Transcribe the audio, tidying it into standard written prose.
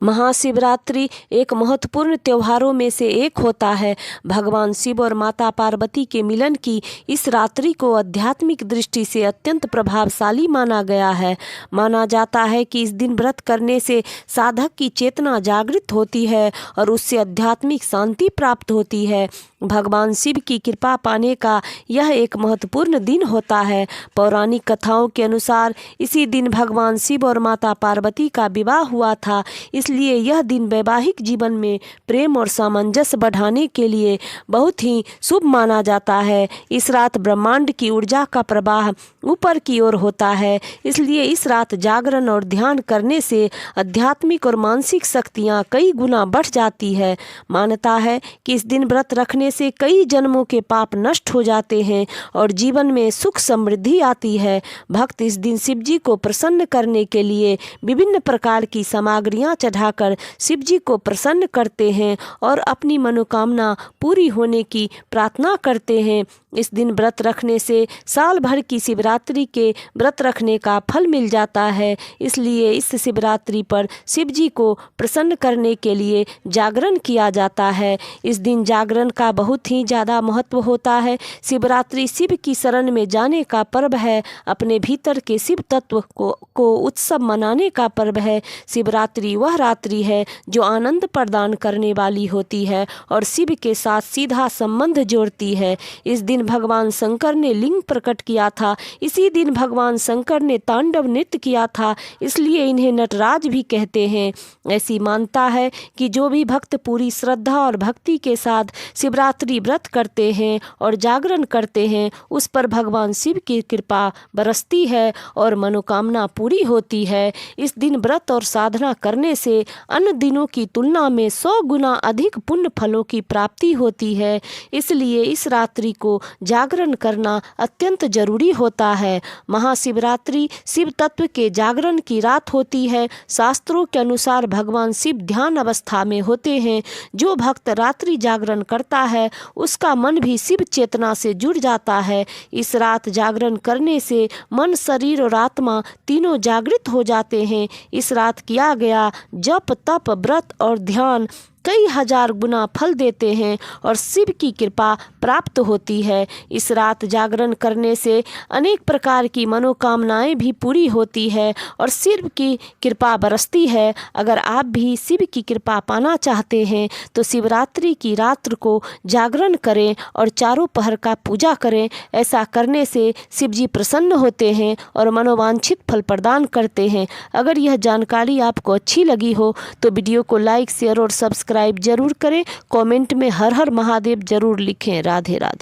महाशिवरात्रि एक महत्वपूर्ण त्योहारों में से एक होता है। भगवान शिव और माता पार्वती के मिलन की इस रात्रि को आध्यात्मिक दृष्टि से अत्यंत प्रभावशाली माना गया है। माना जाता है कि इस दिन व्रत करने से साधक की चेतना जागृत होती है और उससे आध्यात्मिक शांति प्राप्त होती है। भगवान शिव की कृपा पाने का यह एक महत्वपूर्ण दिन होता है। पौराणिक कथाओं के अनुसार इसी दिन भगवान शिव और माता पार्वती का विवाह हुआ था, इसलिए यह दिन वैवाहिक जीवन में प्रेम और सामंजस्य बढ़ाने के लिए बहुत ही शुभ माना जाता है। इस रात ब्रह्मांड की ऊर्जा का प्रवाह ऊपर की ओर होता है, इसलिए इस रात जागरण और ध्यान करने से आध्यात्मिक और मानसिक शक्तियाँ कई गुना बढ़ जाती है। मान्यता है कि इस दिन व्रत रखने से कई जन्मों के पाप नष्ट हो जाते हैं और जीवन में सुख समृद्धि आती है। भक्त इस दिन शिव जी को प्रसन्न करने के लिए विभिन्न प्रकार की सामग्रियां चढ़ाकर शिव जी को प्रसन्न करते हैं और अपनी मनोकामना पूरी होने की प्रार्थना करते हैं। इस दिन व्रत रखने से साल भर की शिवरात्रि के व्रत रखने का फल मिल जाता है, इसलिए इस शिवरात्रि पर शिव जी को प्रसन्न करने के लिए जागरण किया जाता है। इस दिन जागरण का बहुत ही ज़्यादा महत्व होता है। शिवरात्रि शिव की शरण में जाने का पर्व है, अपने भीतर के शिव तत्व को उत्सव मनाने का पर्व है। शिवरात्रि वह रात्रि है जो आनंद प्रदान करने वाली होती है और शिव के साथ सीधा संबंध जोड़ती है। इस दिन भगवान शंकर ने लिंग प्रकट किया था। इसी दिन भगवान शंकर ने तांडव नृत्य किया था, इसलिए इन्हें नटराज भी कहते हैं। ऐसी मान्यता है कि जो भी भक्त पूरी श्रद्धा और भक्ति के साथ शिवरात्रि व्रत करते हैं और जागरण करते हैं, उस पर भगवान शिव की कृपा बरसती है और मनोकामना पूरी होती है। इस दिन व्रत और साधना करने से अन्य दिनों की तुलना में 100 गुना अधिक पुण्य फलों की प्राप्ति होती है, इसलिए इस रात्रि को जागरण करना अत्यंत जरूरी होता है। महाशिवरात्रि शिव तत्व के जागरण की रात होती है। शास्त्रों के अनुसार भगवान शिव ध्यान अवस्था में होते हैं। जो भक्त रात्रि जागरण करता है उसका मन भी शिव चेतना से जुड़ जाता है। इस रात जागरण करने से मन, शरीर और आत्मा तीनों जागृत हो जाते हैं। इस रात किया गया जप, तप, व्रत और ध्यान कई हजार गुना फल देते हैं और शिव की कृपा प्राप्त होती है। इस रात जागरण करने से अनेक प्रकार की मनोकामनाएं भी पूरी होती है और शिव की कृपा बरसती है। अगर आप भी शिव की कृपा पाना चाहते हैं तो शिवरात्रि की रात्र को जागरण करें और चारों पहर का पूजा करें। ऐसा करने से शिव जी प्रसन्न होते हैं और मनोवांछित फल प्रदान करते हैं। अगर यह जानकारी आपको अच्छी लगी हो तो वीडियो को लाइक, शेयर और सब्सक्राइब जरूर करें। कमेंट में हर हर महादेव जरूर लिखें। राधे राधे।